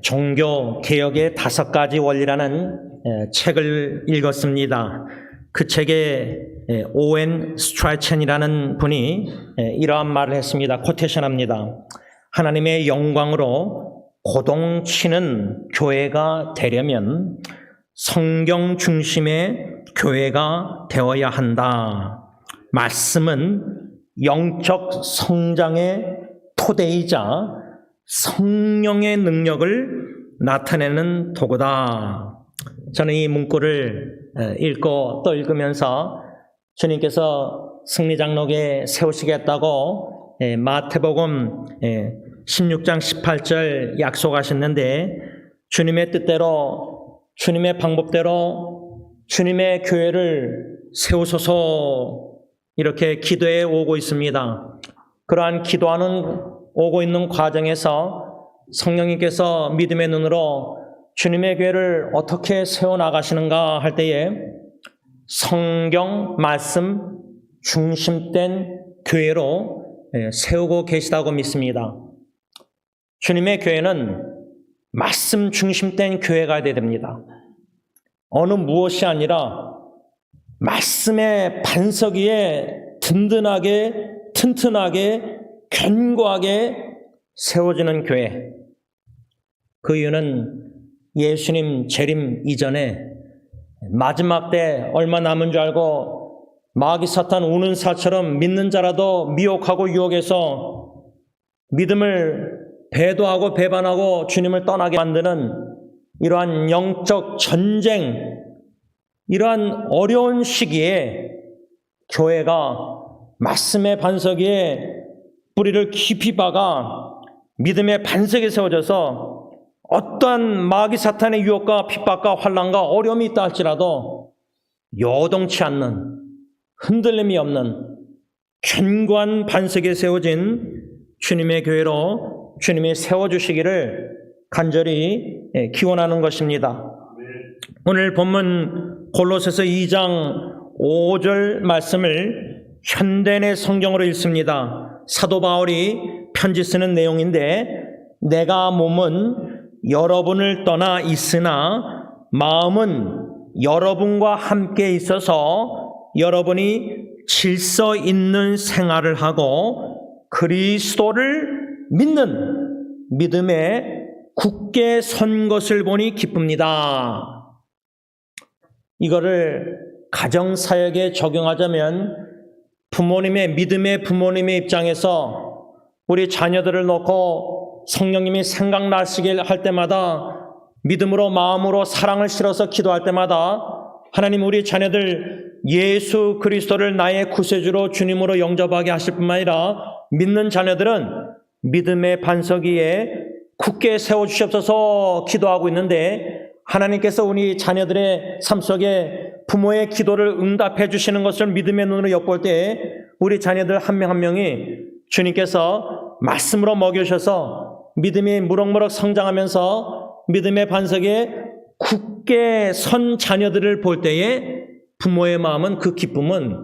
종교 개혁의 5가지 원리라는 책을 읽었습니다. 그 책에 오웬 스트라이첸이라는 분이 이러한 말을 했습니다. 코테이션합니다. 하나님의 영광으로 고동치는 교회가 되려면 성경 중심의 교회가 되어야 한다. 말씀은 영적 성장의 토대이자 성령의 능력을 나타내는 도구다. 저는 이 문구를 읽고 또 읽으면서 주님께서 승리장로에 세우시겠다고 마태복음 16장 18절 약속하셨는데, 주님의 뜻대로 주님의 방법대로 주님의 교회를 세우소서 이렇게 기도해 오고 있습니다. 그러한 오고 있는 과정에서 성령님께서 믿음의 눈으로 주님의 교회를 어떻게 세워나가시는가 할 때에 성경 말씀 중심된 교회로 세우고 계시다고 믿습니다. 주님의 교회는 말씀 중심된 교회가 되어야 됩니다. 어느 무엇이 아니라 말씀의 반석 위에 든든하게 튼튼하게 견고하게 세워지는 교회. 그 이유는 예수님 재림 이전에 마지막 때 얼마 남은 줄 알고 마귀 사탄 우는 사처럼 믿는 자라도 미혹하고 유혹해서 믿음을 배도하고 배반하고 주님을 떠나게 만드는 이러한 영적 전쟁, 이러한 어려운 시기에 교회가 말씀의 반석 위에 뿌리를 깊이 박아 믿음의 반석에 세워져서 어떠한 마귀 사탄의 유혹과 핍박과 환난과 어려움이 있다 할지라도 요동치 않는, 흔들림이 없는 견고한 반석에 세워진 주님의 교회로 주님이 세워주시기를 간절히 기원하는 것입니다. 오늘 본문 골로새서 2장 5절 말씀을 현대의 성경으로 읽습니다. 사도 바울이 편지 쓰는 내용인데, 내가 몸은 여러분을 떠나 있으나 마음은 여러분과 함께 있어서 여러분이 질서 있는 생활을 하고 그리스도를 믿는 믿음에 굳게 선 것을 보니 기쁩니다. 이거를 가정사역에 적용하자면 믿음의 부모님의 입장에서 우리 자녀들을 놓고 성령님이 생각나시게 할 때마다 믿음으로 마음으로 사랑을 실어서 기도할 때마다 하나님 우리 자녀들 예수 그리스도를 나의 구세주로 주님으로 영접하게 하실 뿐만 아니라 믿는 자녀들은 믿음의 반석 위에 굳게 세워주시옵소서 기도하고 있는데, 하나님께서 우리 자녀들의 삶 속에 부모의 기도를 응답해 주시는 것을 믿음의 눈으로 엿볼 때 우리 자녀들 한 명 한 명이 주님께서 말씀으로 먹여주셔서 믿음이 무럭무럭 성장하면서 믿음의 반석에 굳게 선 자녀들을 볼 때에 부모의 마음은, 그 기쁨은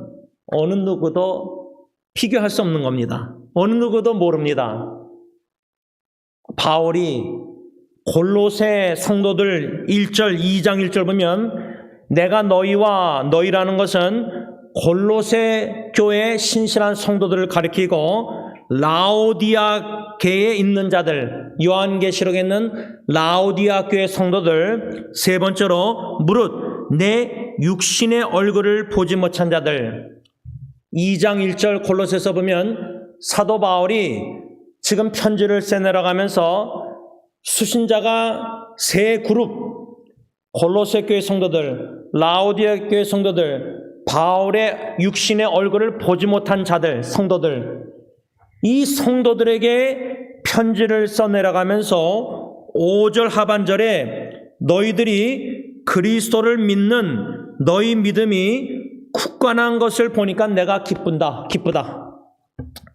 어느 누구도 비교할 수 없는 겁니다. 어느 누구도 모릅니다. 바울이 골로새 성도들 2장 1절 보면, 내가 너희라는 것은 골로새 교회의 신실한 성도들을 가리키고 라오디아계에 있는 자들, 요한계시록에 있는 라오디아 교회 성도들, 세 번째로 무릇 내 육신의 얼굴을 보지 못한 자들. 2장 1절 골로새서 보면 사도 바울이 지금 편지를 써내려가면서 수신자가 세 그룹, 골로새 교회 성도들, 라오디아 교회 성도들, 바울의 육신의 얼굴을 보지 못한 자들, 성도들, 이 성도들에게 편지를 써내려가면서 5절 하반절에 너희들이 그리스도를 믿는 너희 믿음이 굳건한 것을 보니까 내가 기쁘다.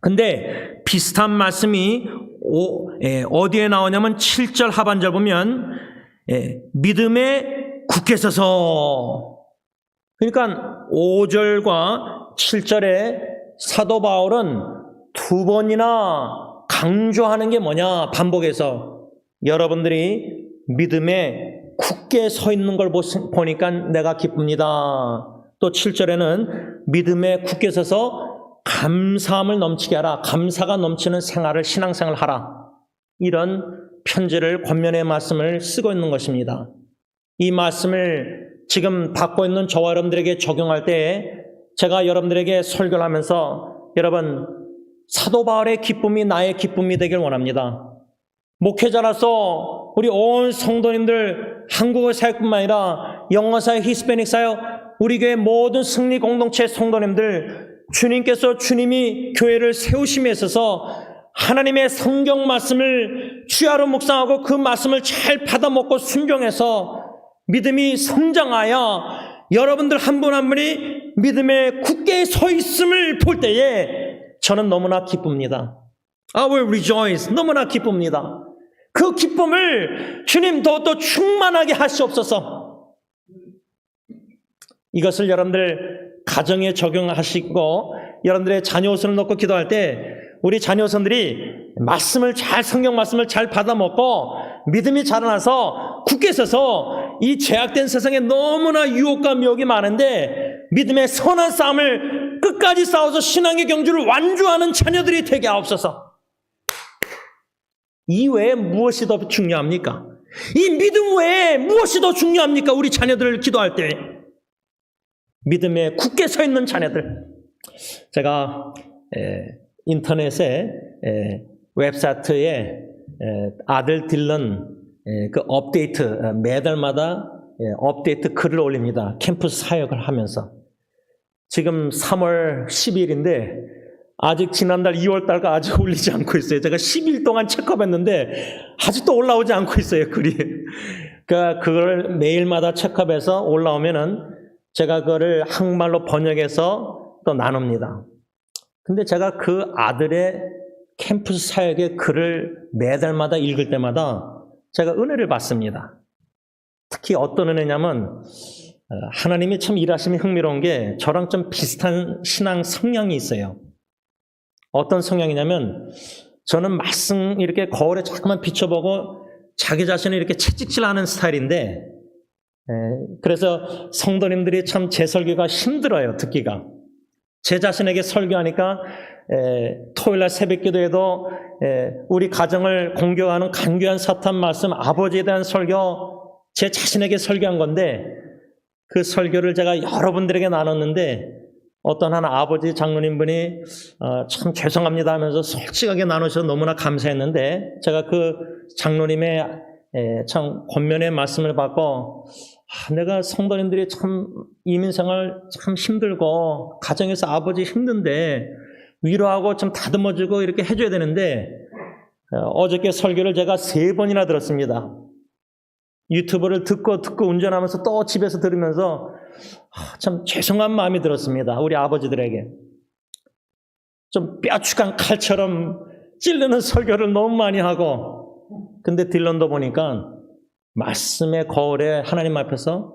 근데 비슷한 말씀이 어디에 나오냐면 7절 하반절 보면 믿음에 굳게 서서, 그러니까 5절과 7절에 사도 바울은 두 번이나 강조하는 게 뭐냐, 반복해서 여러분들이 믿음에 굳게 서 있는 걸 보니까 내가 기쁩니다. 또 7절에는 믿음에 굳게 서서 감사함을 넘치게 하라. 감사가 넘치는 생활을, 신앙생활을 하라. 이런 편지를 권면의 말씀을 쓰고 있는 것입니다. 이 말씀을 지금 받고 있는 저와 여러분들에게 적용할 때에 제가 여러분들에게 설교를 하면서 여러분, 사도 바울의 기쁨이 나의 기쁨이 되길 원합니다. 목회자라서 우리 온 성도님들, 한국어 사역뿐만 아니라 영어 사역, 히스패닉 사역, 우리 교회 모든 승리 공동체 성도님들, 주님이 교회를 세우심에 있어서 하나님의 성경 말씀을 주야로 묵상하고 그 말씀을 잘 받아먹고 순종해서 믿음이 성장하여 여러분들 한 분 한 분이 믿음에 굳게 서 있음을 볼 때에 저는 너무나 기쁩니다. I will rejoice. 너무나 기쁩니다. 그 기쁨을 주님 더욱더 충만하게 하시옵소서. 이것을 여러분들 가정에 적용하시고 여러분들의 자녀손을 놓고 기도할 때 우리 자녀손들이 성경 말씀을 잘 받아먹고 믿음이 자라나서 굳게 서서 이 죄악된 세상에 너무나 유혹과 미혹이 많은데 믿음의 선한 싸움을 끝까지 싸워서 신앙의 경주를 완주하는 자녀들이 되게 하옵소서. 이 외에 무엇이 더 중요합니까? 이 믿음 외에 무엇이 더 중요합니까? 우리 자녀들을 기도할 때 믿음에 굳게 서 있는 자녀들. 제가 인터넷에 웹사이트에 아들 딜런 그 업데이트 매달마다 업데이트 글을 올립니다. 캠프스 사역을 하면서 지금 3월 10일인데 아직 지난달 2월달과 아직 올리지 않고 있어요. 제가 10일 동안 체크업했는데 아직도 올라오지 않고 있어요, 글이. 그러니까 그걸 매일마다 체크업해서 올라오면은 제가 그거를 한국말로 번역해서 또 나눕니다. 근데 제가 그 아들의 캠프스 사역의 글을 매달마다 읽을 때마다 제가 은혜를 받습니다. 특히 어떤 은혜냐면 하나님이 참 일하심이 흥미로운 게 저랑 좀 비슷한 신앙 성향이 있어요. 어떤 성향이냐면 저는 말씀 이렇게 거울에 자꾸만 비춰보고 자기 자신을 이렇게 채찍질하는 스타일인데 그래서 성도님들이 참 제 설교가 힘들어요, 듣기가. 제 자신에게 설교하니까 토요일날 새벽기도에도 우리 가정을 공격하는 간교한 사탄 말씀, 아버지에 대한 설교, 제 자신에게 설교한 건데 그 설교를 제가 여러분들에게 나눴는데 어떤 한 아버지 장로님 분이 참 죄송합니다 하면서 솔직하게 나누셔서 너무나 감사했는데 제가 그 장로님의 참 권면의 말씀을 받고 내가 성도님들이 참 이민생활 참 힘들고 가정에서 아버지 힘든데 위로하고 좀 다듬어주고 이렇게 해줘야 되는데 어저께 설교를 제가 3번이나 들었습니다. 유튜브를 듣고 운전하면서 또 집에서 들으면서 참 죄송한 마음이 들었습니다. 우리 아버지들에게. 좀 뼈축한 칼처럼 찔르는 설교를 너무 많이 하고 근데 딜런도 보니까 말씀의 거울에 하나님 앞에서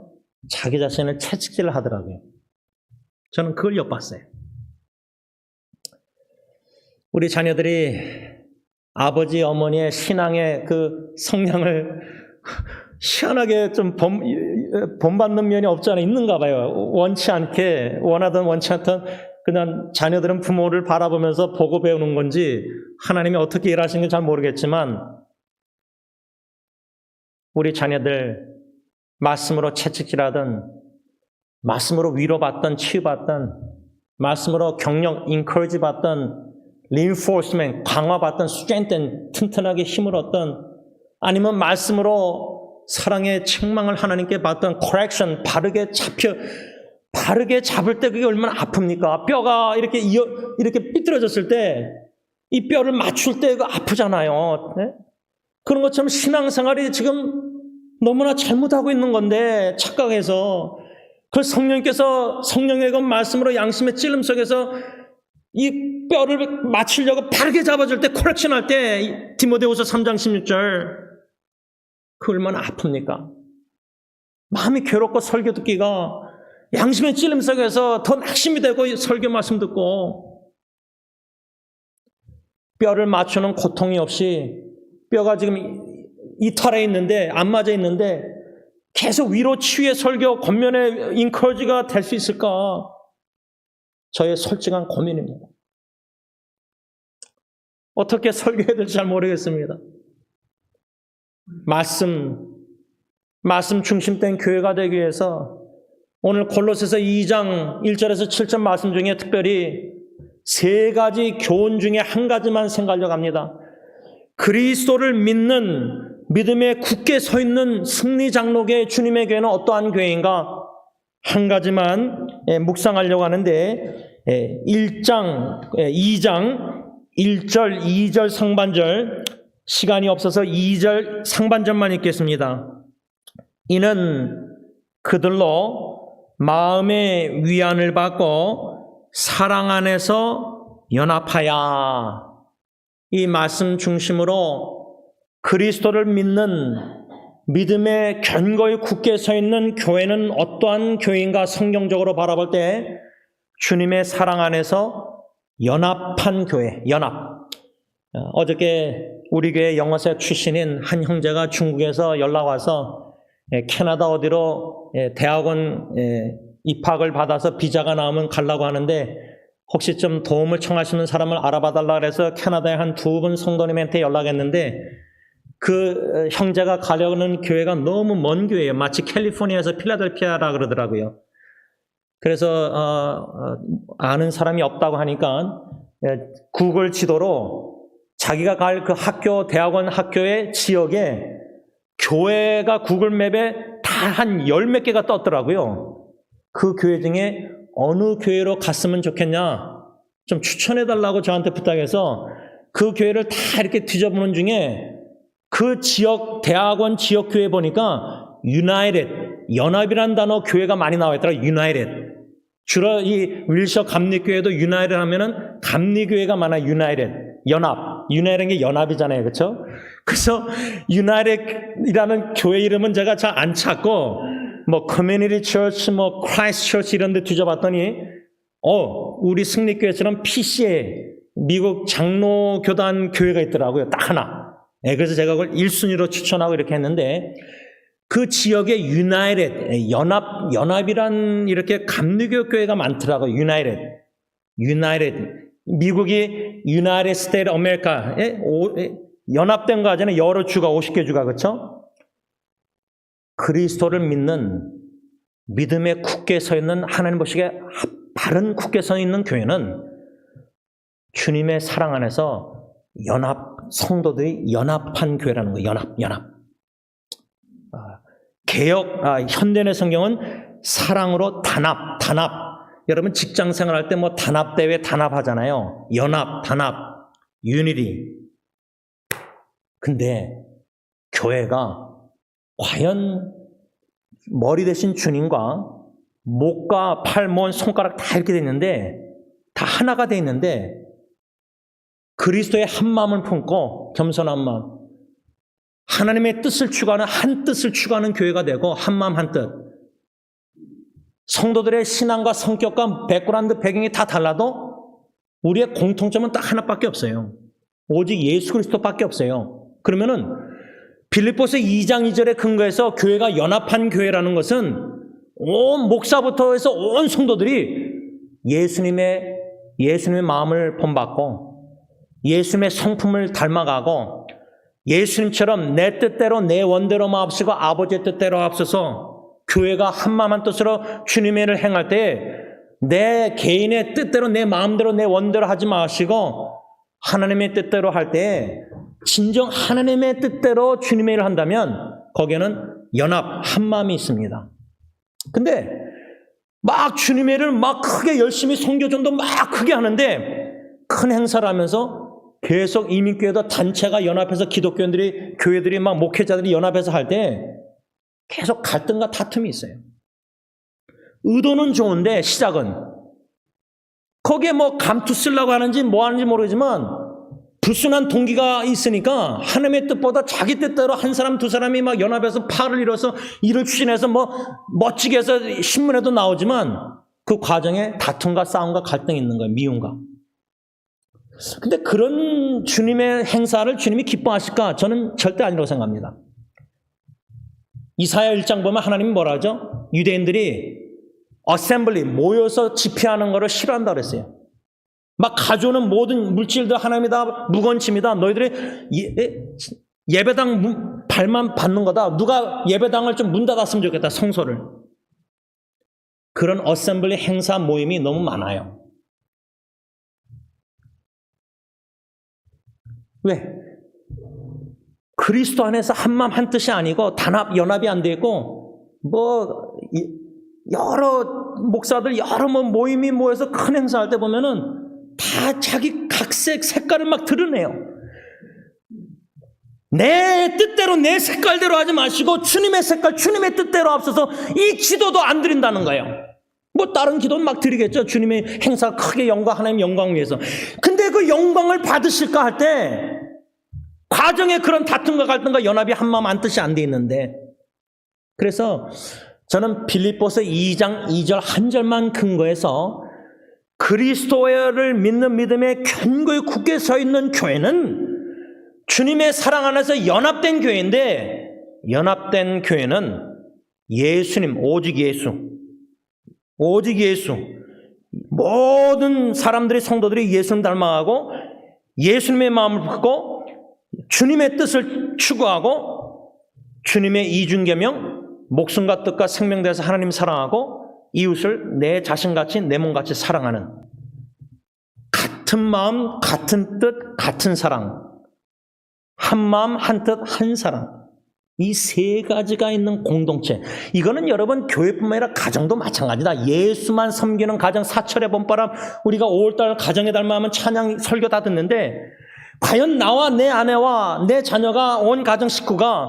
자기 자신을 채찍질을 하더라고요. 저는 그걸 엿봤어요. 우리 자녀들이 아버지, 어머니의 신앙의 그 성향을 희한하게 좀 본받는 면이 없지 않아 있는가 봐요. 원하든 원치 않든 그냥 자녀들은 부모를 바라보면서 보고 배우는 건지 하나님이 어떻게 일하시는 지 잘 모르겠지만 우리 자녀들 말씀으로 채찍질하든 말씀으로 위로받든 치유받든 말씀으로 격려, encourage 받든 reinforcement, 강화받든 strengthen, 튼튼하게 힘을 얻든 아니면 말씀으로 사랑의 책망을 하나님께 받든 correction, 바르게 잡을 때 그게 얼마나 아픕니까? 뼈가 이렇게 삐뚤어졌을 때 이 뼈를 맞출 때 그거 아프잖아요. 네? 그런 것처럼 신앙생활이 지금 너무나 잘못하고 있는 건데 착각해서 그걸 성령의 그 말씀으로 양심의 찔름 속에서 이 뼈를 맞추려고 바르게 잡아줄 때 코렉션 할 때 디모데후서 3장 16절 그 얼마나 아픕니까? 마음이 괴롭고 설교 듣기가 양심의 찔림 속에서 더 낙심이 되고 설교 말씀 듣고 뼈를 맞추는 고통이 없이 뼈가 지금 이탈해 있는데, 안 맞아 있는데 계속 위로 치유의 설교, 겉면에 인커지가 될 수 있을까? 저의 솔직한 고민입니다. 어떻게 설교해야 될지 잘 모르겠습니다. 말씀 중심된 교회가 되기 위해서 오늘 골로새서 2장 1절에서 7절 말씀 중에 특별히 3가지 교훈 중에 한 가지만 생각하려고 합니다. 그리스도를 믿는 믿음에 굳게 서 있는 승리 장로교회 주님의 교회는 어떠한 교회인가? 한 가지만 묵상하려고 하는데 2장 1절, 2절 상반절, 시간이 없어서 2절 상반절만 읽겠습니다. 이는 그들로 마음의 위안을 받고 사랑 안에서 연합하여. 이 말씀 중심으로 그리스도를 믿는 믿음에 견고히 굳게 서 있는 교회는 어떠한 교회인가? 성경적으로 바라볼 때 주님의 사랑 안에서 연합한 교회, 연합. 어저께 우리 교회 영어사 출신인 한 형제가 중국에서 연락 와서 캐나다 어디로 대학원 입학을 받아서 비자가 나오면 가려고 하는데 혹시 좀 도움을 청하시는 사람을 알아봐달라 그래서 캐나다에 한 2분 성도님한테 연락했는데 그 형제가 가려는 교회가 너무 먼 교회예요. 마치 캘리포니아에서 필라델피아라 그러더라고요. 그래서 아는 사람이 없다고 하니까 구글 지도로 자기가 갈 그 학교, 대학원 학교의 지역에 교회가 구글 맵에 다 한 10몇 개가 떴더라고요. 그 교회 중에 어느 교회로 갔으면 좋겠냐 좀 추천해달라고 저한테 부탁해서 그 교회를 다 이렇게 뒤져보는 중에 그 지역, 대학원 지역 교회 보니까 유나이티드, 연합이라는 단어 교회가 많이 나와 있더라고요. 유나이티드. 주로 이 윌셔 감리교회도 유나이티드 하면은 감리교회가 많아요. 유나이티드. 연합. 유나이티드는 게 연합이잖아요. 그렇죠? 그래서 유나이티드라는 교회 이름은 제가 잘 안 찾고 뭐 커뮤니티 처치, 뭐 크라이스트 처치 이런 데 뒤져봤더니 우리 승리교회처럼 PCA 미국 장로교단 교회가 있더라고요. 딱 하나. 그래서 제가 그걸 1순위로 추천하고 이렇게 했는데 그 지역에 유나이티드, 연합이란 이렇게 감리교 교회가 많더라고요. 유나이티드. 미국이 유나이티드 스테이트 아메리카에 연합된 거 하잖아요. 여러 주가 50개 주가 그렇죠? 그리스도를 믿는 믿음에 굳게 서 있는 하나님 보시기에 바른 굳게 서 있는 교회는 주님의 사랑 안에서 성도들이 연합한 교회라는 거예요. 연합. 현대의 성경은 사랑으로 단합. 여러분 직장 생활할 때 뭐 단합대회 단합하잖아요. 단합, 유니티. 근데 교회가 과연 머리 대신 주님과 목과 팔, 몸, 손가락 다 이렇게 돼 있는데 다 하나가 돼 있는데 그리스도의 한 마음을 품고 겸손한 마음, 하나님의 뜻을 추구하는 한 뜻을 추구하는 교회가 되고 한 마음 한 뜻. 성도들의 신앙과 성격과 백그라운드 배경이 다 달라도 우리의 공통점은 딱 하나밖에 없어요. 오직 예수 그리스도밖에 없어요. 그러면은 빌립보서 2장 2절에 근거해서 교회가 연합한 교회라는 것은 온 목사부터 해서 온 성도들이 예수님의 마음을 본받고 예수님의 성품을 닮아가고 예수님처럼 내 뜻대로 내 원대로 마옵시고 아버지의 뜻대로 하옵소서. 교회가 한마음 한뜻으로 주님의 일을 행할 때 내 개인의 뜻대로 내 마음대로 내 원대로 하지 마시고 하나님의 뜻대로 할 때 진정 하나님의 뜻대로 주님의 일을 한다면 거기에는 연합, 한마음이 있습니다. 근데 막 주님의 일을 막 크게 열심히 선교전도 막 크게 하는데 큰 행사를 하면서 계속 이민교회도 단체가 연합해서 기독교인들이 교회들이 막 목회자들이 연합해서 할 때 계속 갈등과 다툼이 있어요. 의도는 좋은데 시작은 거기에 뭐 감투 쓰려고 하는지 뭐 하는지 모르지만 불순한 동기가 있으니까 하나님의 뜻보다 자기 뜻대로 한 사람 두 사람이 막 연합해서 팔을 이뤄서 일을 추진해서 뭐 멋지게 해서 신문에도 나오지만 그 과정에 다툼과 싸움과 갈등이 있는 거예요. 미움과. 근데 그런 주님의 행사를 주님이 기뻐하실까? 저는 절대 아니라고 생각합니다. 이사야 1장 보면 하나님이 뭐라 하죠? 유대인들이 어셈블리, 모여서 집회하는 거를 싫어한다 그랬어요. 막 가져오는 모든 물질들 하나님이 다 무건침이다. 너희들이 예배당 발만 받는 거다. 누가 예배당을 좀 문 닫았으면 좋겠다. 성소를. 그런 어셈블리 행사 모임이 너무 많아요. 왜? 그리스도 안에서 한마음 한뜻이 아니고 단합, 연합이 안 되고 여러 목사들 여러 모임이 모여서 큰 행사할 때 보면은 다 자기 각색 색깔을 막 드러내요. 내 뜻대로 내 색깔대로 하지 마시고 주님의 색깔, 주님의 뜻대로 앞서서 이 기도도 안 드린다는 거예요. 다른 기도는 막 드리겠죠. 주님의 행사 크게 영광, 하나님 영광 위해서. 근데 그 영광을 받으실까 할 때 과정에 그런 다툼과 갈등과 연합이 한마음 한뜻이 안 돼 있는데, 그래서 저는 빌립보서 2장 2절 한 절만 근거해서 그리스도를 믿는 믿음에 견고히 굳게 서 있는 교회는 주님의 사랑 안에서 연합된 교회인데, 연합된 교회는 예수님, 오직 예수, 모든 사람들이, 성도들이 예수님 닮아가고 예수님의 마음을 품고 주님의 뜻을 추구하고 주님의 이중계명, 목숨과 뜻과 생명 대해서 하나님 사랑하고 이웃을 내 자신같이 내 몸같이 사랑하는, 같은 마음, 같은 뜻, 같은 사랑, 한 마음, 한 뜻, 한 사랑, 이 세 가지가 있는 공동체. 이거는 여러분 교회뿐만 아니라 가정도 마찬가지다. 예수만 섬기는 가정, 사철의 봄바람, 우리가 5월달 가정의 달만 하면 찬양 설교 다 듣는데, 과연 나와 내 아내와 내 자녀가, 온 가정 식구가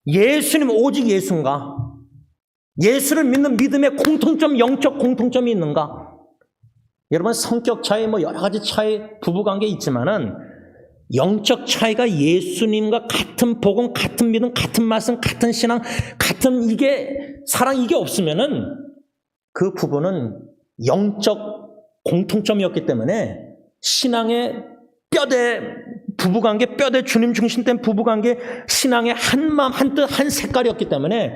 예수님 오직 예수인가? 예수를 믿는 믿음의 공통점, 영적 공통점이 있는가? 여러분 성격 차이, 여러 가지 차이, 부부관계 있지만은 영적 차이가 예수님과 같은 복음, 같은 믿음, 같은 말씀, 같은 신앙, 같은 이게 사랑, 이게 없으면은 그 부부는 영적 공통점이었기 때문에 신앙의 뼈대, 부부관계, 뼈대 주님 중심된 부부관계, 신앙의 한 마음, 한 뜻, 한 색깔이었기 때문에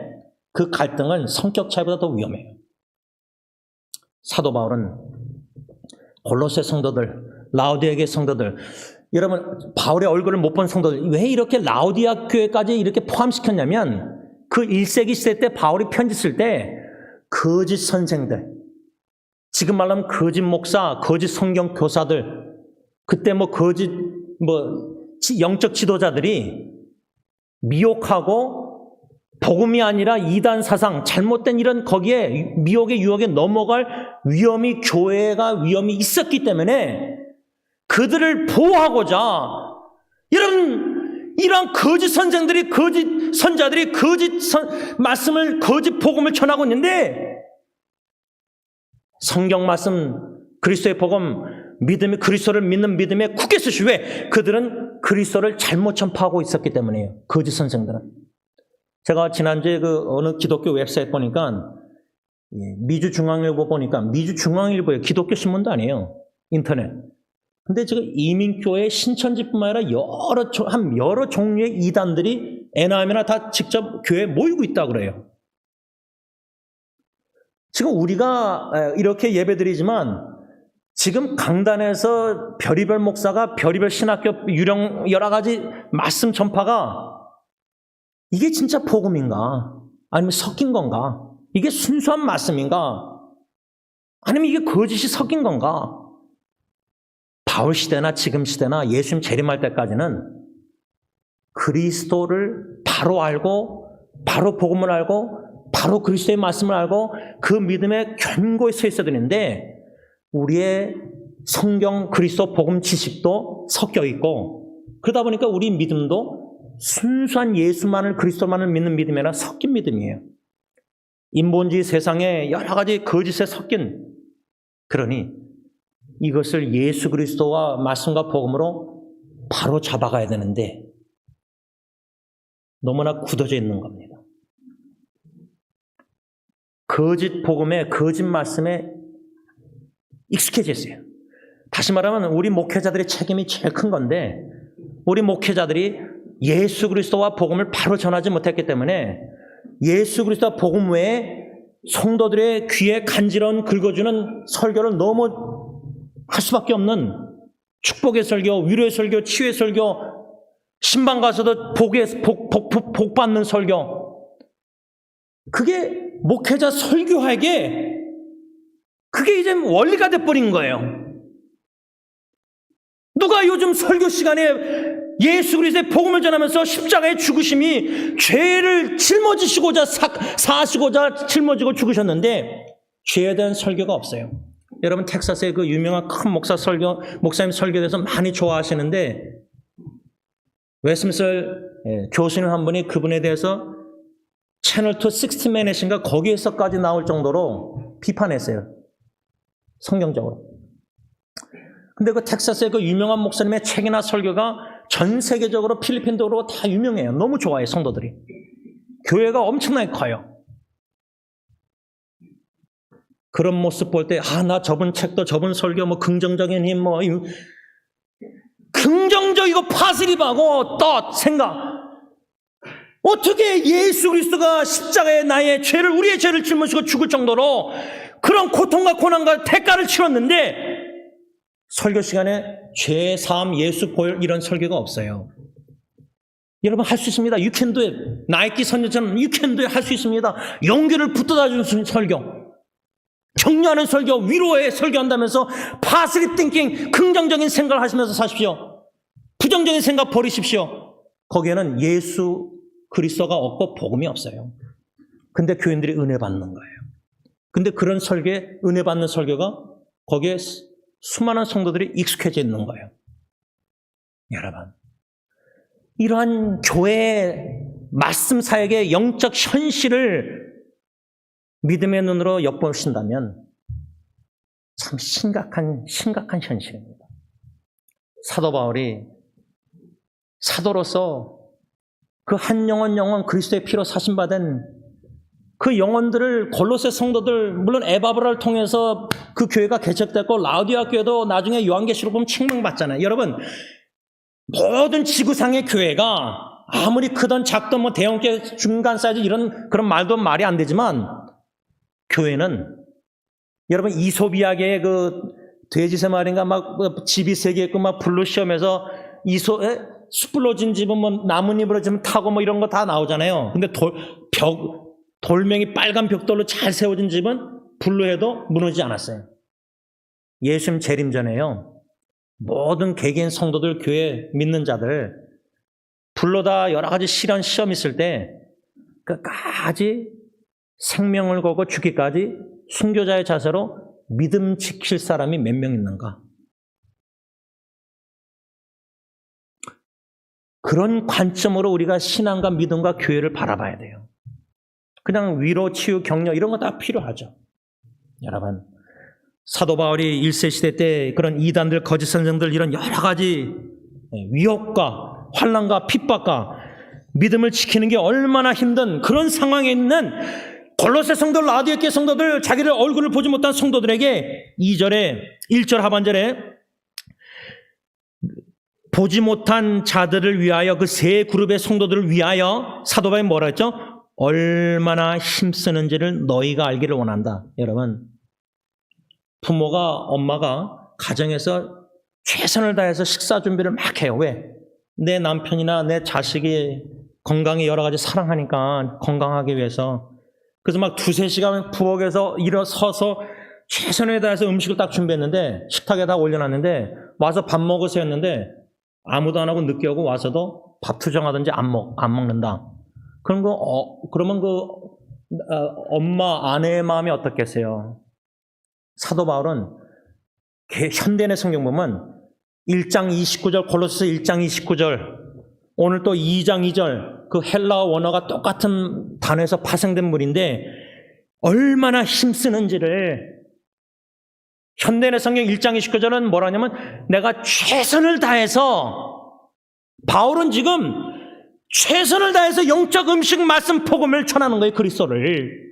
그 갈등은 성격 차이보다 더 위험해요. 사도 바울은 골로새 성도들, 라오디아계 성도들, 여러분 바울의 얼굴을 못 본 성도들, 왜 이렇게 라오디아 교회까지 이렇게 포함시켰냐면, 그 1세기 시대 때 바울이 편지 쓸 때 거짓 선생들, 지금 말하면 거짓 목사, 거짓 성경 교사들, 그때 거짓 영적 지도자들이 미혹하고 복음이 아니라 이단 사상, 잘못된 이런 거기에 미혹의 유혹에 넘어갈 위험이, 교회가 위험이 있었기 때문에 그들을 보호하고자 이런 거짓 선생들이, 거짓 선자들이 말씀을, 거짓 복음을 전하고 있는데, 성경 말씀, 그리스도의 복음, 믿음이, 그리스도를 믿는 믿음에 굳게 서시. 왜? 그들은 그리스도를 잘못 전파하고 있었기 때문이에요. 거짓 선생들은. 제가 지난주에 어느 기독교 웹사이트 보니까, 미주중앙일보 보니까, 미주중앙일보에 기독교 신문도 아니에요. 인터넷. 근데 지금 이민교회 신천지뿐만 아니라 여러 종류의 이단들이 애나임이나 다 직접 교회에 모이고 있다고 그래요. 지금 우리가 이렇게 예배드리지만 지금 강단에서 별의별 목사가 별의별 신학교 유령 여러 가지 말씀 전파가, 이게 진짜 복음인가? 아니면 섞인 건가? 이게 순수한 말씀인가? 아니면 이게 거짓이 섞인 건가? 바울 시대나 지금 시대나 예수님 재림할 때까지는 그리스도를 바로 알고, 바로 복음을 알고, 바로 그리스도의 말씀을 알고 그 믿음에 견고히 서 있어야 되는데, 우리의 성경, 그리스도 복음 지식도 섞여 있고, 그러다 보니까 우리 믿음도 순수한 예수만을, 그리스도만을 믿는 믿음이 아니라 섞인 믿음이에요. 인본주의 세상에 여러 가지 거짓에 섞인, 그러니 이것을 예수 그리스도와 말씀과 복음으로 바로 잡아가야 되는데 너무나 굳어져 있는 겁니다. 거짓 복음에, 거짓 말씀에 익숙해져 있어요. 다시 말하면 우리 목회자들의 책임이 제일 큰 건데, 우리 목회자들이 예수 그리스도와 복음을 바로 전하지 못했기 때문에 예수 그리스도 복음 외에 성도들의 귀에 간지러운 긁어주는 설교를 너무 할 수밖에 없는 축복의 설교, 위로의 설교, 치유의 설교, 신방 가서도 복 받는 설교. 그게 목회자 설교학에 그게 이제 원리가 돼버린 거예요. 누가 요즘 설교 시간에 예수 그리스도의 복음을 전하면서 십자가의 죽으심이 죄를 짊어지시고자 사시고자 짊어지고 죽으셨는데 죄에 대한 설교가 없어요. 여러분 텍사스의 그 유명한 큰 목사님 설교에 대해서 많이 좋아하시는데 웨스민스터 교수님 한 분이 그분에 대해서 채널2 60미닛인가 거기에서까지 나올 정도로 비판했어요. 성경적으로. 근데 그 텍사스의 그 유명한 목사님의 책이나 설교가 전 세계적으로 필리핀도 그렇고 다 유명해요. 너무 좋아해요, 성도들이. 교회가 엄청나게 커요. 그런 모습 볼 때, 나 저번 책도 저번 설교 뭐 긍정적인 힘 긍정적이고 파슬립하고 생각. 어떻게 예수 그리스도가 십자가에 우리의 죄를 짊어지고 죽을 정도로 그런 고통과 고난과 대가를 치렀는데 설교 시간에 죄 사함 예수 보혈 이런 설교가 없어요. 여러분 할 수 있습니다. You can do it. 나이키 선녀처럼 You can do it 할 수 있습니다. 용기를 붙들어 주는 설교, 격려하는 설교, 위로의 설교한다면서 파스리 띵킹, 긍정적인 생각을 하시면서 사십시오. 부정적인 생각 버리십시오. 거기에는 예수 그리스도가 없고 복음이 없어요. 근데 교인들이 은혜 받는 거예요. 근데 그런 설교에 은혜 받는 설교가 거기에 수많은 성도들이 익숙해져 있는 거예요. 여러분, 이러한 교회의 말씀 사역의 영적 현실을 믿음의 눈으로 엿보신다면 참 심각한 현실입니다. 사도 바울이 사도로서 그 한 영혼 그리스도의 피로 사신받은 그 영혼들을 골로새 성도들, 물론 에바브라를 통해서 그 교회가 개척됐고 라우디아 교회도 나중에 요한계시록 보면 책망받잖아요. 여러분, 모든 지구상의 교회가 아무리 크든 작든 뭐 대형교회 중간 사이즈 그런 말도 말이 안 되지만 교회는 여러분 이솝이야기의 그 돼지새 말인가 막 집이 세 개 있고 막 불로 시험해서 숯불로 진 집은 뭐 나뭇잎으로 좀 타고 뭐 이런 거 다 나오잖아요. 근데 돌멩이 빨간 벽돌로 잘 세워진 집은 불로 해도 무너지지 않았어요. 예수님 재림 전에요. 모든 개개인 성도들, 교회 믿는 자들 불로 다 여러 가지 시험 있을 때 끝까지 생명을 걸고 죽기까지 순교자의 자세로 믿음 지킬 사람이 몇 명 있는가? 그런 관점으로 우리가 신앙과 믿음과 교회를 바라봐야 돼요. 그냥 위로, 치유, 격려 이런 거 다 필요하죠. 여러분, 사도 바울이 1세 시대 때 그런 이단들, 거짓 선생들 이런 여러 가지 위협과 환난과 핍박과 믿음을 지키는 게 얼마나 힘든 그런 상황에 있는 골로새 성도들, 라우디게아 성도들, 자기들 얼굴을 보지 못한 성도들에게 1절 하반절에 보지 못한 자들을 위하여 그 세 그룹의 성도들을 위하여 사도 바울이 뭐라 했죠? 얼마나 힘쓰는지를 너희가 알기를 원한다. 여러분, 부모가, 엄마가 가정에서 최선을 다해서 식사 준비를 막 해요. 왜? 내 남편이나 내 자식이 건강에 여러 가지 사랑하니까 건강하기 위해서. 그래서 막 2-3시간 부엌에서 일어서서 최선을 다해서 음식을 딱 준비했는데 식탁에 다 올려놨는데 와서 밥 먹으세요 했는데 아무도 안 하고 늦게 오고 와서도 밥 투정하든지 안 먹는다. 그러면 엄마, 아내의 마음이 어떻겠어요? 사도 바울은 현대인의 성경 보면 1장 29절, 골로새서 1장 29절, 오늘 또 2장 2절, 그 헬라어 원어가 똑같은 단어에서 파생된 물인데 얼마나 힘쓰는지를 현대인의 성경 1장 29절은 뭐라냐면 내가 최선을 다해서, 바울은 지금 최선을 다해서 영적 음식 말씀 복음을 전하는 거예요. 그리스도를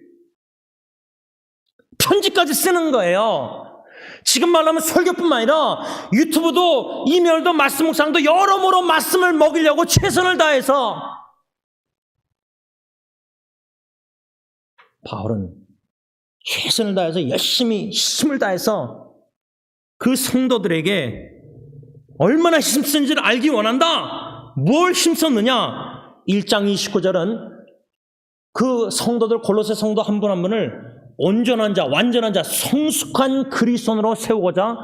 편지까지 쓰는 거예요. 지금 말하면 설교뿐만 아니라 유튜브도 이메일도 말씀 묵상도 여러모로 말씀을 먹이려고 최선을 다해서 바울은 최선을 다해서 열심히 힘을 다해서 그 성도들에게 얼마나 힘쓴지를 알기 원한다. 뭘 힘썼느냐? 1장 29절은 그 성도들, 골로새 성도 한 분 한 분을 온전한 자, 완전한 자, 성숙한 그리스도인으로 세우고자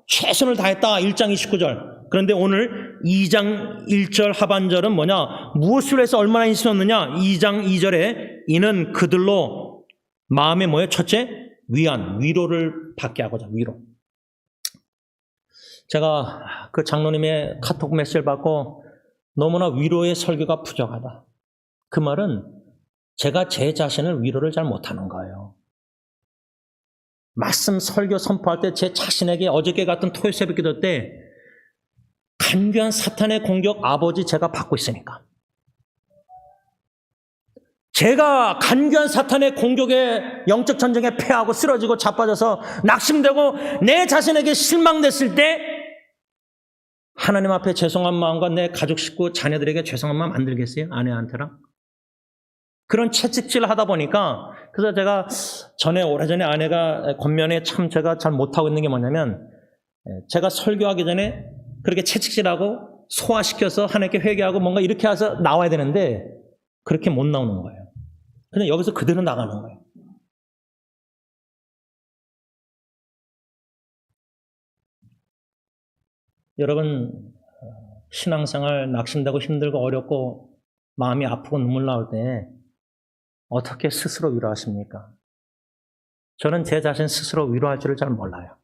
최선을 다했다. 1장 29절. 그런데 오늘 2장 1절 하반절은 뭐냐? 무엇을 해서 얼마나 힘썼느냐? 2장 2절에 이는 그들로 마음에 뭐예요? 첫째, 위안, 위로를 받게 하고자, 위로. 제가 그 장로님의 카톡 메시지를 받고 너무나 위로의 설교가 부족하다. 그 말은 제가 제 자신을 위로를 잘 못하는 거예요. 말씀 설교 선포할 때 제 자신에게 어저께 같은 토요 새벽 기도 때 간교한 사탄의 공격 아버지 제가 받고 있으니까. 제가 간교한 사탄의 공격에 영적 전쟁에 패하고 쓰러지고 자빠져서 낙심되고 내 자신에게 실망됐을 때 하나님 앞에 죄송한 마음과 내 가족 식구 자녀들에게 죄송한 마음 안 들겠어요? 아내한테랑? 그런 채찍질을 하다 보니까 그래서 제가 오래전에 아내가 겉면에 참 제가 잘 못하고 있는 게 뭐냐면 제가 설교하기 전에 그렇게 채찍질하고 소화시켜서 하나님께 회개하고 뭔가 이렇게 해서 나와야 되는데 그렇게 못 나오는 거예요. 그냥 여기서 그대로 나가는 거예요. 여러분 신앙생활 낙심되고 힘들고 어렵고 마음이 아프고 눈물 나올 때 어떻게 스스로 위로하십니까? 저는 제 자신 스스로 위로할 줄을 잘 몰라요.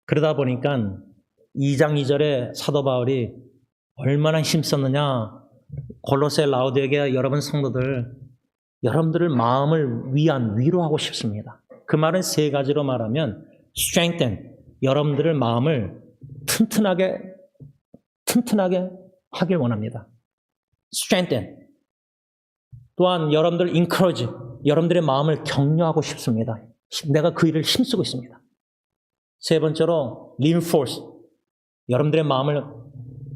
그러다 보니까 2장 2절에 사도 바울이 얼마나 힘썼느냐. 골로새 라우디게아 여러분 성도들, 여러분들을 마음을 위로하고 싶습니다. 그 말은 세 가지로 말하면 strengthen, 여러분들을 마음을 튼튼하게 하길 원합니다. strengthen. 또한 여러분들 encourage, 여러분들의 마음을 격려하고 싶습니다. 내가 그 일을 힘쓰고 있습니다. 세 번째로 reinforce, 여러분들의 마음을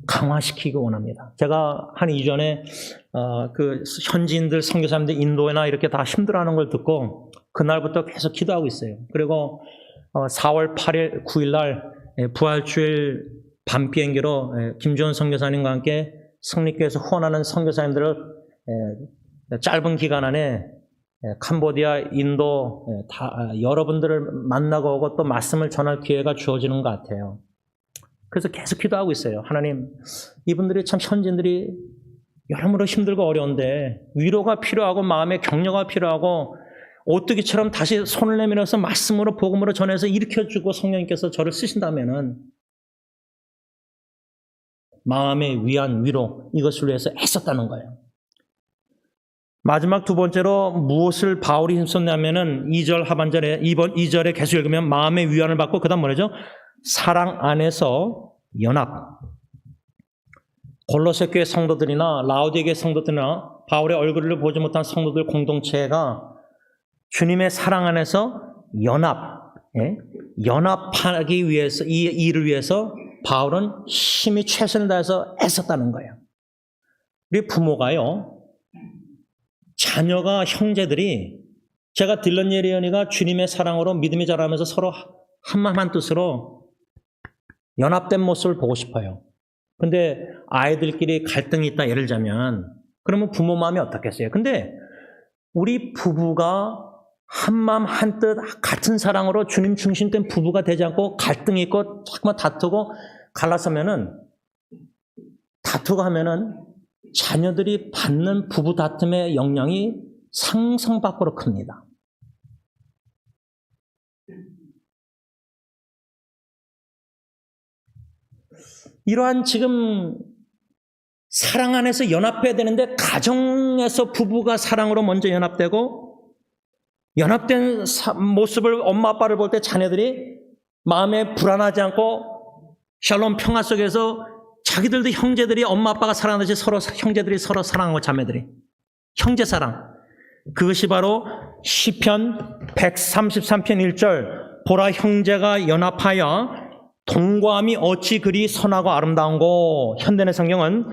강화시키기 원합니다. 제가 한 이전에 그 현지인들 선교사님들 인도나 이렇게 다 힘들어하는 걸 듣고 그날부터 계속 기도하고 있어요. 그리고 4월 8일, 9일 날 부활주일 밤 비행기로 김주원 선교사님과 함께 성립교회에서 후원하는 선교사님들을 짧은 기간 안에 캄보디아, 인도 다 여러분들을 만나고 오고 또 말씀을 전할 기회가 주어지는 것 같아요. 그래서 계속 기도하고 있어요. 하나님, 이분들이 참 현지인들이 여러모로 힘들고 어려운데 위로가 필요하고 마음의 격려가 필요하고 오뚜기처럼 다시 손을 내밀어서 말씀으로 복음으로 전해서 일으켜주고 성령님께서 저를 쓰신다면은 마음의 위안, 위로 이것을 위해서 애썼다는 거예요. 마지막 두 번째로 무엇을 바울이 힘썼냐면은 2절 하반절에 2절에 계속 읽으면 마음의 위안을 받고 그다음 뭐라죠? 사랑 안에서 연합. 골로새 교회 성도들이나 라우디게아 성도들이나 바울의 얼굴을 보지 못한 성도들 공동체가 주님의 사랑 안에서 연합하기 위해서 이 일을 위해서 바울은 힘이 최선을 다해서 애썼다는 거예요. 우리 부모가요, 자녀가 형제들이 제가 딜런 예리언이가 주님의 사랑으로 믿음이 자라면서 서로 한마음 한뜻으로 연합된 모습을 보고 싶어요. 근데 아이들끼리 갈등이 있다 예를 들자면 그러면 부모 마음이 어떻겠어요? 근데 우리 부부가 한마음 한뜻 같은 사랑으로 주님 중심된 부부가 되지 않고 갈등이 있고 자꾸만 다투고 갈라서면은 다투고 하면은 자녀들이 받는 부부 다툼의 영향이 상상 밖으로 큽니다. 이러한 지금 사랑 안에서 연합해야 되는데 가정에서 부부가 사랑으로 먼저 연합되고 연합된 모습을 엄마 아빠를 볼 때 자녀들이 마음에 불안하지 않고 샬롬 평화 속에서 자기들도 형제들이 엄마 아빠가 사랑하듯이 서로 형제들이 서로 사랑하고 자매들이 형제 사랑, 그것이 바로 시편 133편 1절 보라 형제가 연합하여 동거함이 어찌 그리 선하고 아름다운고. 현대의 성경은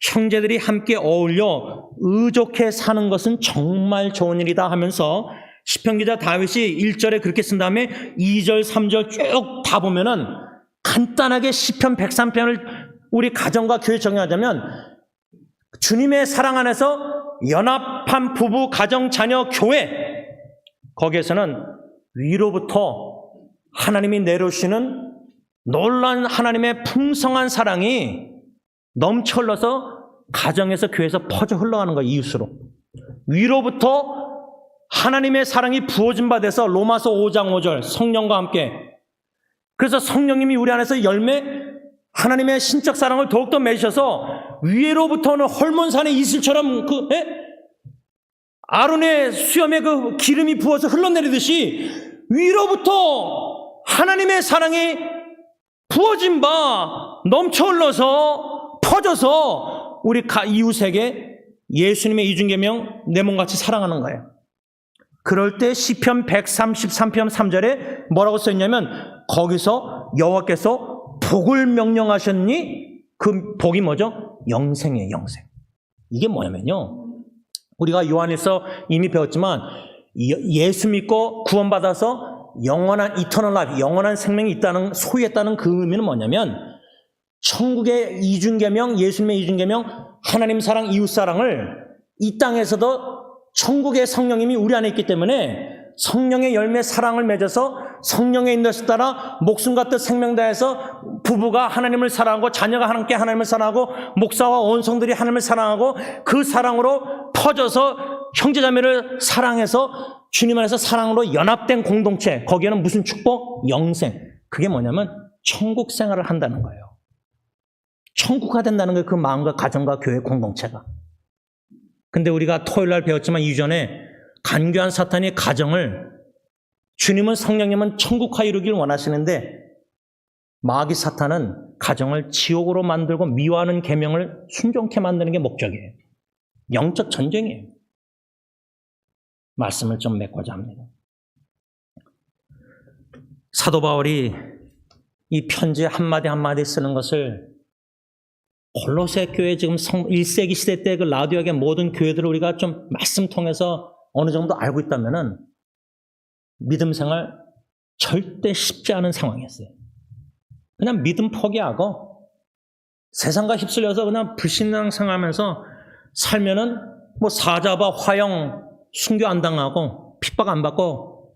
형제들이 함께 어울려 의족해 사는 것은 정말 좋은 일이다 하면서 시편 기자 다윗이 1절에 그렇게 쓴 다음에 2절, 3절 쭉 다 보면은 간단하게 시편 103편을 우리 가정과 교회 적용하자면 주님의 사랑 안에서 연합한 부부, 가정, 자녀, 교회, 거기에서는 위로부터 하나님이 내려오시는 놀라운 하나님의 풍성한 사랑이 넘쳐 흘러서 가정에서 교회에서 퍼져 흘러가는 거예요. 이웃으로. 위로부터 하나님의 사랑이 부어진 바 돼서 로마서 5장 5절 성령과 함께, 그래서 성령님이 우리 안에서 열매, 하나님의 신적 사랑을 더욱더 맺으셔서 위로부터는 헐몬산의 이슬처럼 아론의 수염에 그 기름이 부어서 흘러내리듯이 위로부터 하나님의 사랑이 부어진 바 넘쳐 흘러서 퍼져서 우리 이웃에게 예수님의 이중계명 내 몸같이 사랑하는 거예요. 그럴 때 시편 133편 3절에 뭐라고 써있냐면 거기서 여호와께서 복을 명령하셨니? 그 복이 뭐죠? 영생이에요. 영생. 이게 뭐냐면요, 우리가 요한에서 이미 배웠지만 예수 믿고 구원받아서 영원한 이터널 라이프, 영원한 생명이 있다는, 소유했다는 그 의미는 뭐냐면 천국의 이중계명, 예수님의 이중계명, 하나님 사랑, 이웃 사랑을 이 땅에서도 천국의 성령님이 우리 안에 있기 때문에 성령의 열매 사랑을 맺어서 성령의 인도에 따라 목숨 같은 생명 다해서 부부가 하나님을 사랑하고 자녀가 함께 하나님을 사랑하고 목사와 온 성들이 하나님을 사랑하고 그 사랑으로 퍼져서 형제자매를 사랑해서 주님 안에서 사랑으로 연합된 공동체, 거기에는 무슨 축복? 영생. 그게 뭐냐면 천국 생활을 한다는 거예요. 천국화 된다는 거예요. 그 마음과 가정과 교회 공동체가. 근데 우리가 토요일 날 배웠지만 이전에 간교한 사탄이 가정을, 주님은 성령님은 천국화 이루기를 원하시는데 마귀 사탄은 가정을 지옥으로 만들고 미워하는 계명을 순종케 만드는 게 목적이에요. 영적 전쟁이에요. 말씀을 좀 맺고자 합니다. 사도 바울이 이 편지 한마디 한마디 쓰는 것을 골로새 교회 지금 1세기 시대 때 그 라디오의 모든 교회들을 우리가 좀 말씀 통해서 어느 정도 알고 있다면은 믿음 생활 절대 쉽지 않은 상황이었어요. 그냥 믿음 포기하고 세상과 휩쓸려서 그냥 불신앙생활하면서 살면은 뭐 사자바 화형 순교 안 당하고 핍박 안 받고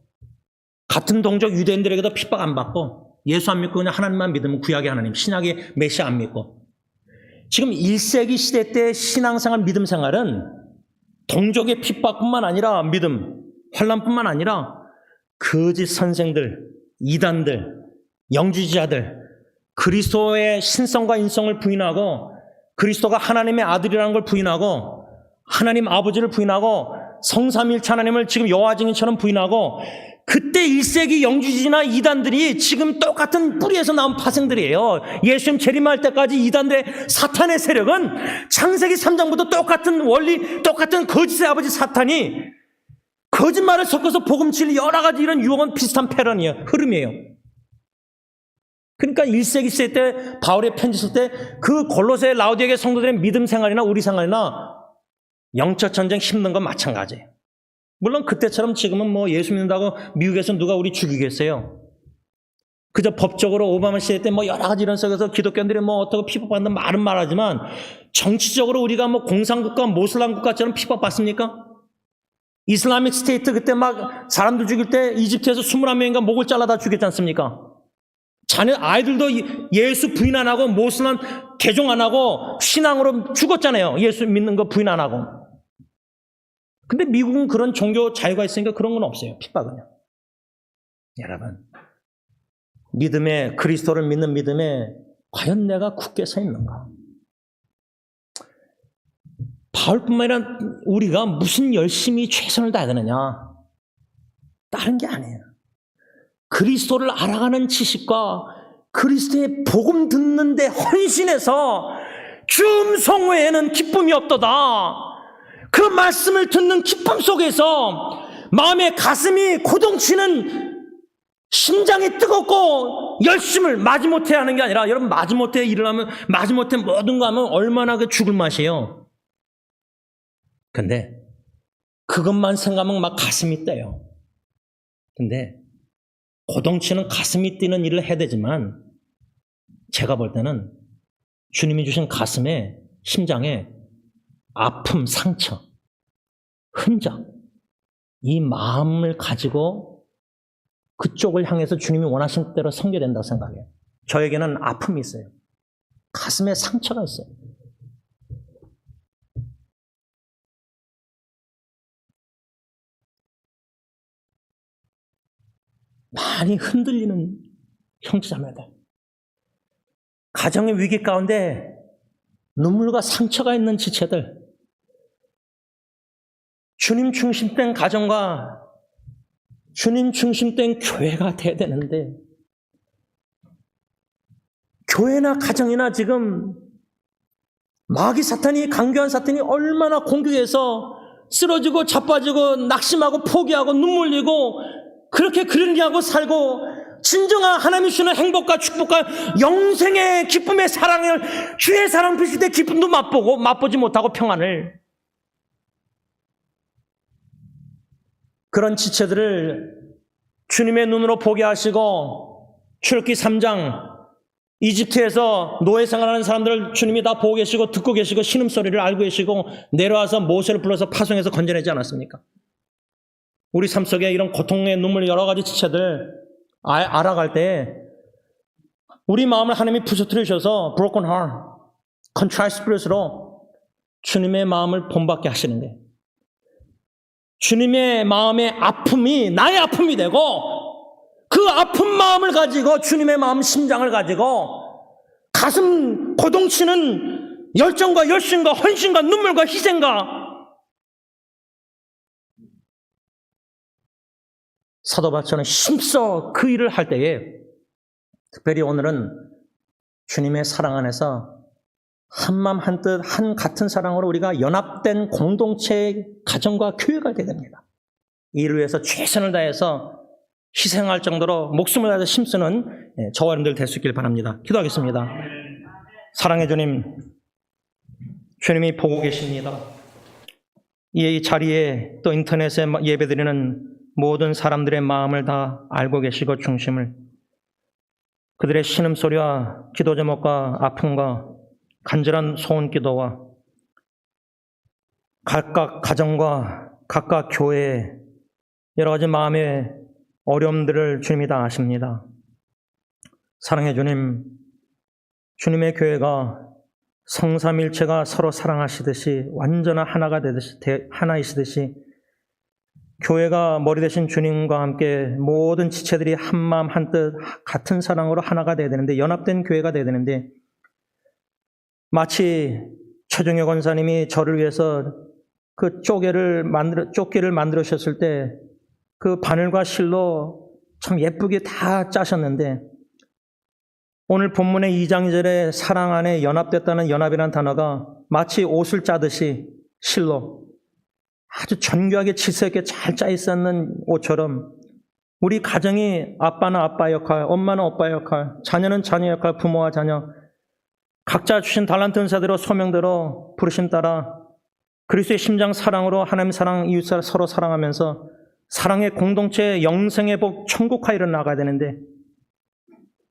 같은 동족 유대인들에게도 핍박 안 받고 예수 안 믿고 그냥 하나님만 믿으면 구약의 하나님, 신약의 메시아 안 믿고, 지금 1세기 시대 때 신앙생활, 믿음 생활은 동족의 핍박뿐만 아니라 믿음, 환난뿐만 아니라 거짓 선생들, 이단들, 영주지자들, 그리스도의 신성과 인성을 부인하고 그리스도가 하나님의 아들이라는 걸 부인하고 하나님 아버지를 부인하고 성삼일체 하나님을 지금 여호와 증인처럼 부인하고, 그때 1세기 영주지나 이단들이 지금 똑같은 뿌리에서 나온 파생들이에요. 예수님 재림할 때까지 이단들의 사탄의 세력은 창세기 3장부터 똑같은 원리, 똑같은 거짓의 아버지 사탄이 거짓말을 섞어서 복음칠 여러 가지 이런 유혹은 비슷한 패런이에요. 흐름이에요. 그러니까 1세기 시대 때 바울의 편지 쓸 때 그 골로새 라우디게의 성도들의 믿음 생활이나 우리 생활이나 영적 전쟁 힘든 건 마찬가지예요. 물론 그때처럼 지금은 뭐 예수 믿는다고 미국에서 누가 우리 죽이겠어요. 그저 법적으로 오바마 시대 때 뭐 여러 가지 이런 속에서 기독교인들이 뭐 어떻게 핍박받는 말은 말하지만 정치적으로 우리가 뭐 공산국가, 모슬람 국가처럼 핍박받습니까? 이슬라믹 스테이트 그때 막 사람들 죽일 때 이집트에서 21명인가 목을 잘라다 죽였지 않습니까? 아이들도 예수 부인 안 하고 모슬람 개종 안 하고 신앙으로 죽었잖아요. 예수 믿는 거 부인 안 하고. 근데 미국은 그런 종교 자유가 있으니까 그런 건 없어요. 핍박은요. 여러분, 믿음에, 그리스도를 믿는 믿음에 과연 내가 굳게 서 있는가? 바울뿐만 아니라 우리가 무슨 열심히 최선을 다해야 되느냐? 다른 게 아니에요. 그리스도를 알아가는 지식과 그리스도의 복음 듣는데 헌신해서 주 음성 외에는 기쁨이 없도다. 그 말씀을 듣는 기쁨 속에서 마음의 가슴이 고동치는, 심장이 뜨겁고 열심을 마지못해 하는 게 아니라, 여러분 마지못해 일을 하면, 마지못해 모든 거 하면 얼마나 그 죽을 맛이에요. 근데 그것만 생각하면 막 가슴이 떼요. 근데 고동치는 가슴이 뛰는 일을 해야 되지만, 제가 볼 때는 주님이 주신 가슴에, 심장에 아픔, 상처, 흔적, 이 마음을 가지고 그쪽을 향해서 주님이 원하신 대로 섬겨야 된다고 생각해요. 저에게는 아픔이 있어요. 가슴에 상처가 있어요. 많이 흔들리는 형제자매들, 가정의 위기 가운데 눈물과 상처가 있는 지체들, 주님 중심된 가정과 주님 중심된 교회가 돼야 되는데, 교회나 가정이나 지금 마귀 사탄이, 강교한 사탄이 얼마나 공격해서 쓰러지고 자빠지고 낙심하고 포기하고 눈물 흘리고 그렇게 그런리하고 살고, 진정한 하나님이 주는 행복과 축복과 영생의 기쁨의 사랑을, 주의 사랑 비슷해 기쁨도 맛보지 못하고 평안을, 그런 지체들을 주님의 눈으로 보게 하시고, 출애굽기 3장 이집트에서 노예 생활하는 사람들을 주님이 다 보고 계시고 듣고 계시고 신음소리를 알고 계시고 내려와서 모세를 불러서 파송해서 건져내지 않았습니까? 우리 삶 속에 이런 고통의 눈물, 여러 가지 지체들 알아갈 때 우리 마음을 하나님이 부서뜨려 주셔서 broken heart, contrite spirit으로 주님의 마음을 본받게 하시는 거예요. 주님의 마음의 아픔이 나의 아픔이 되고, 그 아픈 마음을 가지고, 주님의 마음, 심장을 가지고 가슴 고동치는 열정과 열심과 헌신과 눈물과 희생과, 사도 바울처럼 힘써 그 일을 할 때에, 특별히 오늘은 주님의 사랑 안에서 한마음 한뜻 한 같은 사랑으로 우리가 연합된 공동체, 가정과 교회가 되야 됩니다. 이를 위해서 최선을 다해서 희생할 정도로 목숨을 다해서 힘쓰는 저와 여러분들 될 수 있길 바랍니다. 기도하겠습니다. 사랑의 주님, 주님이 보고 계십니다. 이 자리에 또 인터넷에 예배드리는 모든 사람들의 마음을 다 알고 계시고 중심을, 그들의 신음소리와 기도 제목과 아픔과 간절한 소원 기도와 각각 가정과 각각 교회의 여러 가지 마음의 어려움들을 주님이 다 아십니다. 사랑해 주님, 주님의 교회가 성삼일체가 서로 사랑하시듯이 완전한 하나가 되듯이, 하나이시듯이 교회가 머리 되신 주님과 함께 모든 지체들이 한마음 한뜻 같은 사랑으로 하나가 되어야 되는데, 연합된 교회가 되어야 되는데, 마치 최종혁 권사님이 저를 위해서 그 조끼를 만들으셨을 때 그 바늘과 실로 참 예쁘게 다 짜셨는데, 오늘 본문의 2장 2절에 사랑 안에 연합됐다는 연합이라는 단어가 마치 옷을 짜듯이 실로 아주 정교하게 질서 있게 잘 짜 있었는 옷처럼, 우리 가정이 아빠는 아빠 역할, 엄마는 오빠 역할, 자녀는 자녀 역할, 부모와 자녀, 각자 주신 달란트 은사대로 소명대로 부르심 따라 그리스도의 심장 사랑으로 하나님 사랑, 이웃 사랑 서로 사랑하면서 사랑의 공동체, 영생의 복, 천국화 일어 나가야 되는데,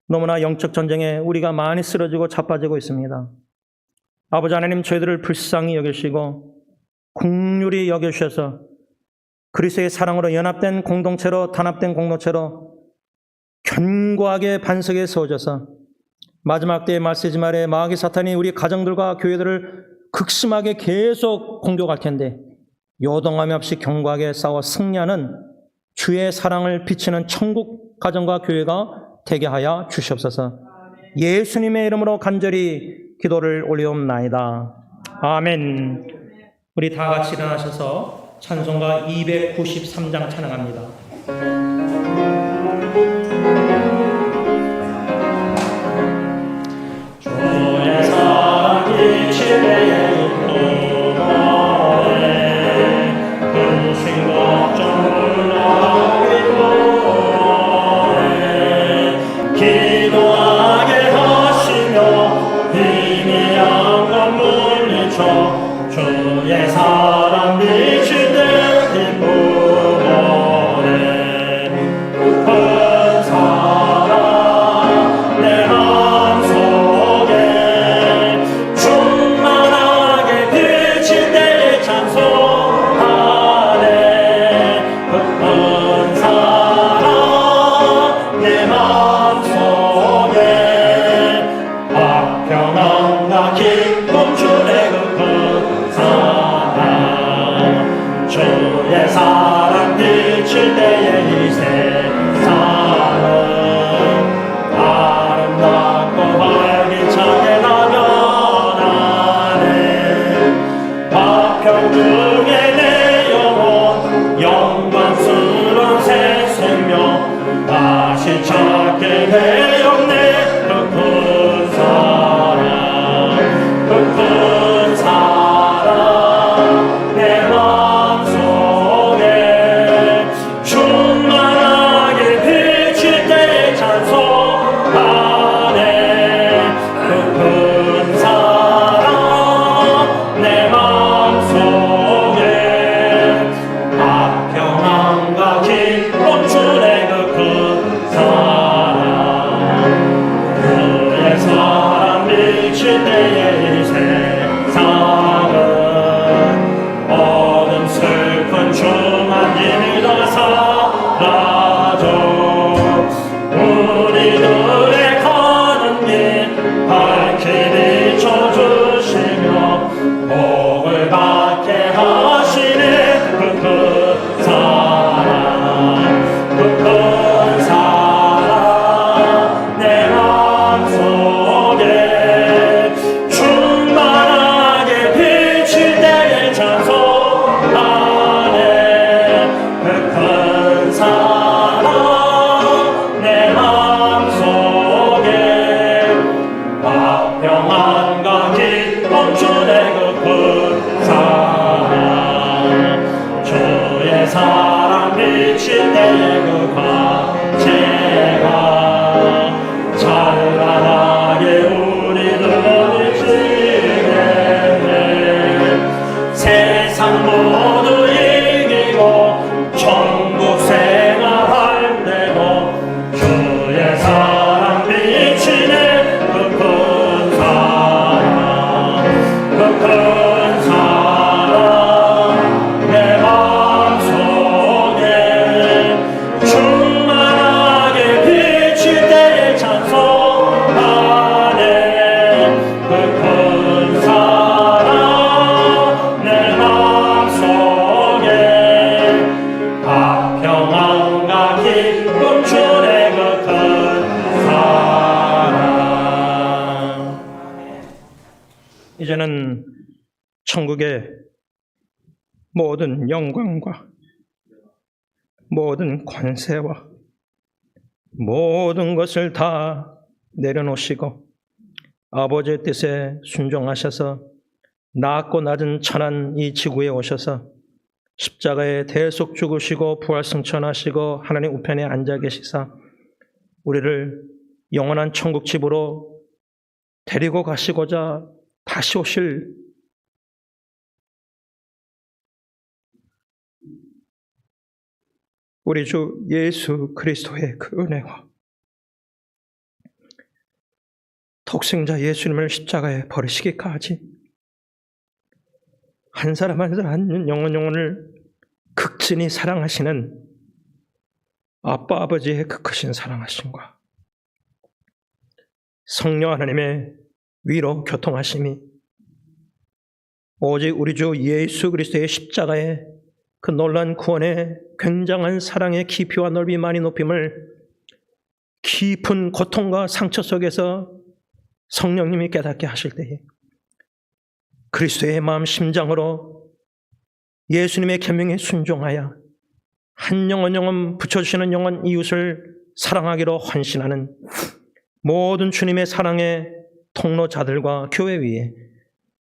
너무나 영적 전쟁에 우리가 많이 쓰러지고 자빠지고 있습니다. 아버지 하나님, 저희들을 불쌍히 여기시고 긍휼히 여겨주셔서 그리스도의 사랑으로 연합된 공동체로, 단합된 공동체로 견고하게 반석에 세워져서 마지막 때의 말세지 말에 마귀 사탄이 우리 가정들과 교회들을 극심하게 계속 공격할 텐데, 요동함이 없이 견고하게 싸워 승리하는 주의 사랑을 비치는 천국 가정과 교회가 되게 하여 주시옵소서. 예수님의 이름으로 간절히 기도를 올리옵나이다. 아멘. 우리 다 같이 일어나셔서 찬송가 293장 찬양합니다. 주의 사랑 비치네 걱정 몰라 기도해 평안과 기쁨 주의 그 사랑 주의 사랑 비칠 때에 이 세상은 아름답고 활기차게 나면하네 화평중에 내 영혼 영광스러운 새 생명 다시 찾게 되었네 그 큰 사랑 내 맘속에 충만하게 비칠 때 찬송하네 그 큰 사랑 내 맘속에 화평함과 기쁨 주네 그 큰 사랑 그의 사랑 비칠 때에 이 세상은 어둠 슬픈 중한 이미 다 사라져 우리들의 가는 길 밝히 비춰주시며 복을 받게 하시네 그 큰 사랑 그 큰 사랑 내 맘속에 충만하게 비칠 때에 찬송하네 그 큰 사랑 내 맘속에 화평함과 기쁨 주네 그 큰 사랑 주의 사랑 비칠 때에 그 광채가 찬란하게 우리를 비치겠네 세상 모두 이기고 천국 생활할 때도 주의 사랑 비치네 그 큰 사랑 그 큰 사랑 내 맘속에 충만하게 비칠 때에 찬송하네 그 큰 사랑 내 맘속에 화평함과 기쁨 주네 그 큰 사랑 이제는 천국의 모든 영광과 모든 권세와 모든 것을 다 내려놓으시고 아버지의 뜻에 순종하셔서 낮고 낮은 천한 이 지구에 오셔서 십자가에 대속 죽으시고 부활 승천하시고 하나님 우편에 앉아 계시사 우리를 영원한 천국 집으로 데리고 가시고자 다시 오실 우리 주 예수 그리스도의 그 은혜와 독생자 예수님을 십자가에 버리시기까지 한 사람 한 사람 영혼을 극진히 사랑하시는 아빠 아버지의 그 크신 사랑하심과 성령 하나님의 위로 교통하심이 오직 우리 주 예수 그리스도의 십자가의 그 놀라운 구원의 굉장한 사랑의 깊이와 넓이 많이 높임을 깊은 고통과 상처 속에서 성령님이 깨닫게 하실 때에 그리스도의 마음 심장으로 예수님의 계명에 순종하여 한 영혼 붙여주시는 영혼 이웃을 사랑하기로 헌신하는 모든 주님의 사랑의 통로자들과 교회 위에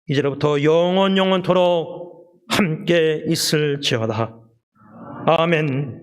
이제로부터 영원토록 함께 있을지어다. 아멘.